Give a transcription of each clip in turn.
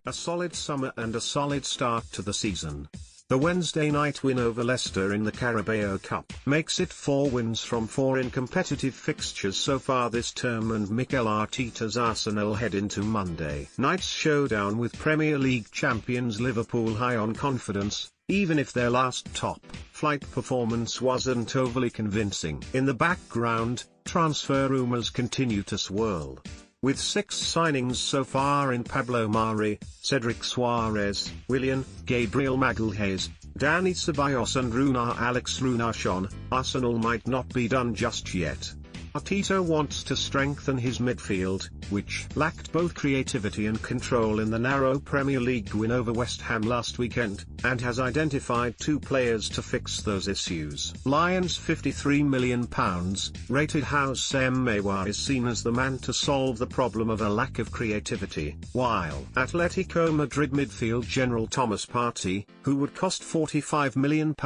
A solid summer and a solid start to the season. The Wednesday night win over Leicester in the Carabao Cup makes it 4 wins from 4 in competitive fixtures so far this term, and Mikel Arteta's Arsenal head into Monday night's showdown with Premier League champions Liverpool high on confidence, even if their last top-flight performance wasn't overly convincing. In the background, transfer rumours continue to swirl. With 6 signings so far in Pablo Mari, Cedric Soares, Willian, Gabriel Magalhaes, Dani Ceballos and Alex Runarsson, Arsenal might not be done just yet. Arteta wants to strengthen his midfield, which lacked both creativity and control in the narrow Premier League win over West Ham last weekend, and has identified 2 players to fix those issues. Lions' £53 million, rated Houssem Aouar is seen as the man to solve the problem of a lack of creativity, while Atletico Madrid midfield general Thomas Partey, who would cost £45 million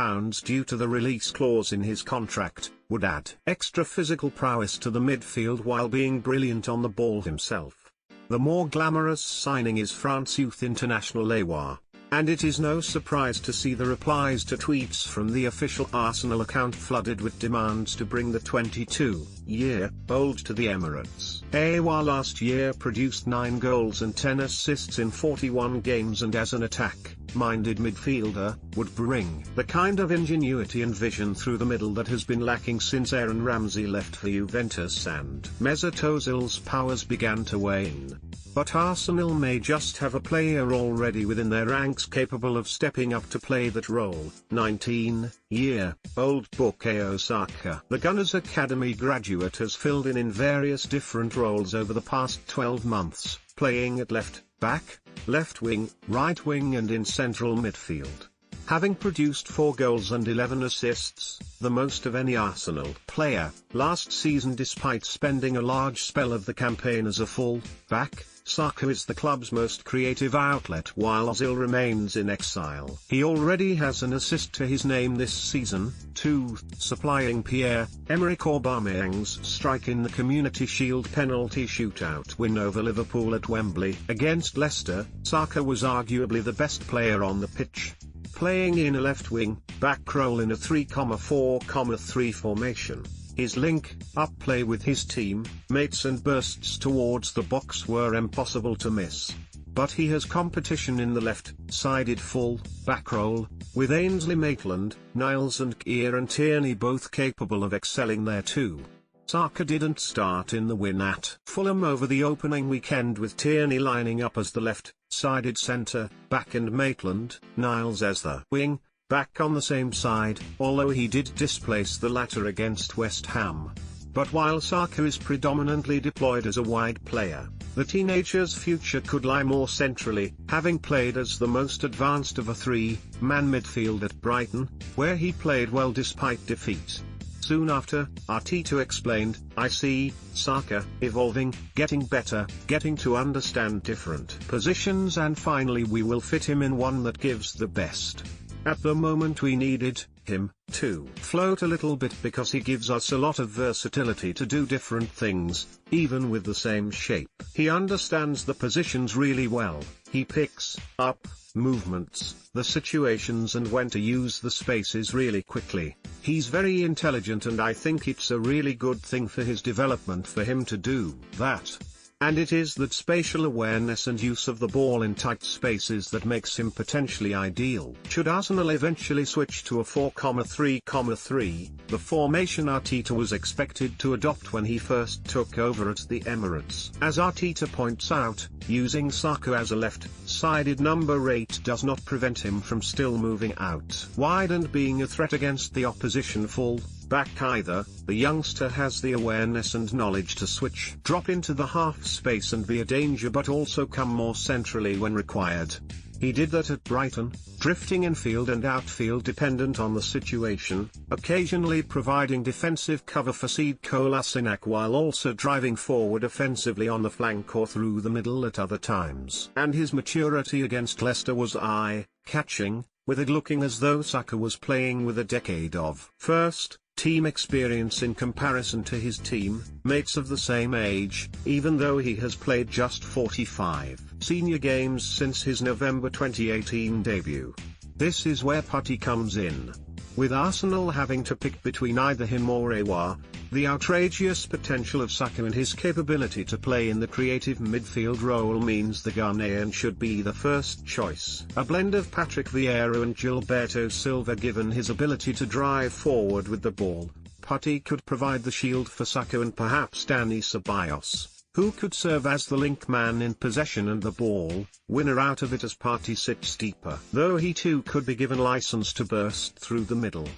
due to the release clause in his contract, would add extra physical prowess to the midfield while being brilliant on the ball himself. The more glamorous signing is France youth international Aouar, and it is no surprise to see the replies to tweets from the official Arsenal account flooded with demands to bring the 22-year-old to the Emirates. Aouar last year produced 9 goals and 10 assists in 41 games, and as an attack-minded midfielder, would bring the kind of ingenuity and vision through the middle that has been lacking since Aaron Ramsey left for Juventus and Mesut Ozil's powers began to wane. But Arsenal may just have a player already within their ranks capable of stepping up to play that role. 19-year-old Bukayo Saka, the Gunners' Academy graduate, has filled in various different roles over the past 12 months, playing at left back, left wing, right wing and in central midfield. Having produced 4 goals and 11 assists, the most of any Arsenal player, last season despite spending a large spell of the campaign as a full-back, Saka is the club's most creative outlet while Ozil remains in exile. He already has an assist to his name this season, 2, supplying Pierre-Emerick Aubameyang's strike in the Community Shield penalty shootout win over Liverpool at Wembley. Against Leicester, Saka was arguably the best player on the pitch, playing in a left wing back role in a 3-4-3 formation. His link-up play with his team mates and bursts towards the box were impossible to miss. But he has competition in the left-sided full-back role, with Ainsley Maitland-Niles and Kieran Tierney both capable of excelling there too. Saka didn't start in the win at Fulham over the opening weekend, with Tierney lining up as the left-sided centre-back and Maitland-Niles as the wing back on the same side, although he did displace the latter against West Ham. But while Saka is predominantly deployed as a wide player, the teenager's future could lie more centrally, having played as the most advanced of a 3-man midfield at Brighton, where he played well despite defeat. Soon after, Arteta explained, "I see Saka evolving, getting better, getting to understand different positions, and finally we will fit him in one that gives the best. At the moment we needed him to float a little bit because he gives us a lot of versatility to do different things, even with the same shape. He understands the positions really well, he picks up movements, the situations and when to use the spaces really quickly. He's very intelligent and I think it's a really good thing for his development for him to do that. And it is that spatial awareness and use of the ball in tight spaces that makes him potentially ideal. Should Arsenal eventually switch to a 4-3-3, the formation Arteta was expected to adopt when he first took over at the Emirates. As Arteta points out, using Saka as a left-sided number 8 does not prevent him from still moving out wide and being a threat against the opposition full-back either. The youngster has the awareness and knowledge to switch, drop into the half space and be a danger, but also come more centrally when required. He did that at Brighton, drifting infield and outfield dependent on the situation, occasionally providing defensive cover for Sead Kolasinac while also driving forward offensively on the flank or through the middle at other times. And his maturity against Leicester was eye-catching, with it looking as though Saka was playing with a decade of first team experience in comparison to his team mates of the same age, even though he has played just 45 senior games since his November 2018 debut. This is where Partey comes in. With Arsenal having to pick between either him or Aouar, the outrageous potential of Saka and his capability to play in the creative midfield role means the Ghanaian should be the first choice. A blend of Patrick Vieira and Gilberto Silva. Given his ability to drive forward with the ball, Partey could provide the shield for Saka and perhaps Dani Ceballos, who could serve as the link man in possession and the ball winner out of it as Partey sits deeper. Though he too could be given license to burst through the middle.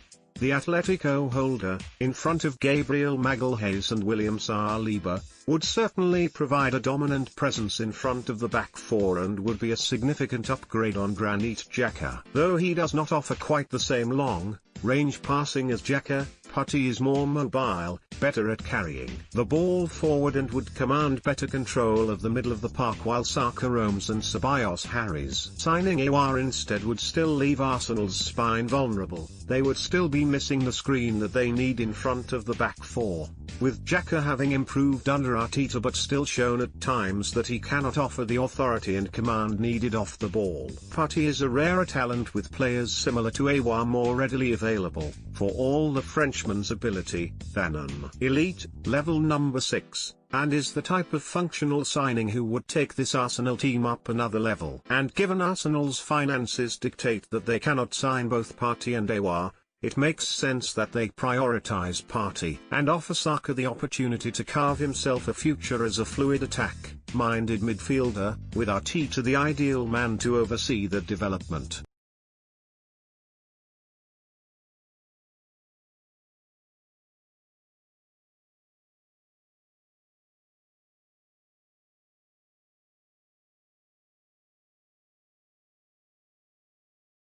The Atletico holder, in front of Gabriel Magalhaes and William Saliba, would certainly provide a dominant presence in front of the back four and would be a significant upgrade on Granit Xhaka. Though he does not offer quite the same long-range passing as Xhaka, Partey is more mobile, better at carrying the ball forward and would command better control of the middle of the park while Saka roams and Ceballos harries. Signing Aouar instead would still leave Arsenal's spine vulnerable. They would still be missing the screen that they need in front of the back four, with Xhaka having improved under Arteta but still shown at times that he cannot offer the authority and command needed off the ball. Partey is a rarer talent with players similar to Aouar more readily available, for all the Frenchman's ability, than an elite level number 6, and is the type of functional signing who would take this Arsenal team up another level. And given Arsenal's finances dictate that they cannot sign both Partey and Aouar, it makes sense that they prioritise Partey and offer Saka the opportunity to carve himself a future as a fluid attack-minded midfielder, with Arteta the ideal man to oversee the development.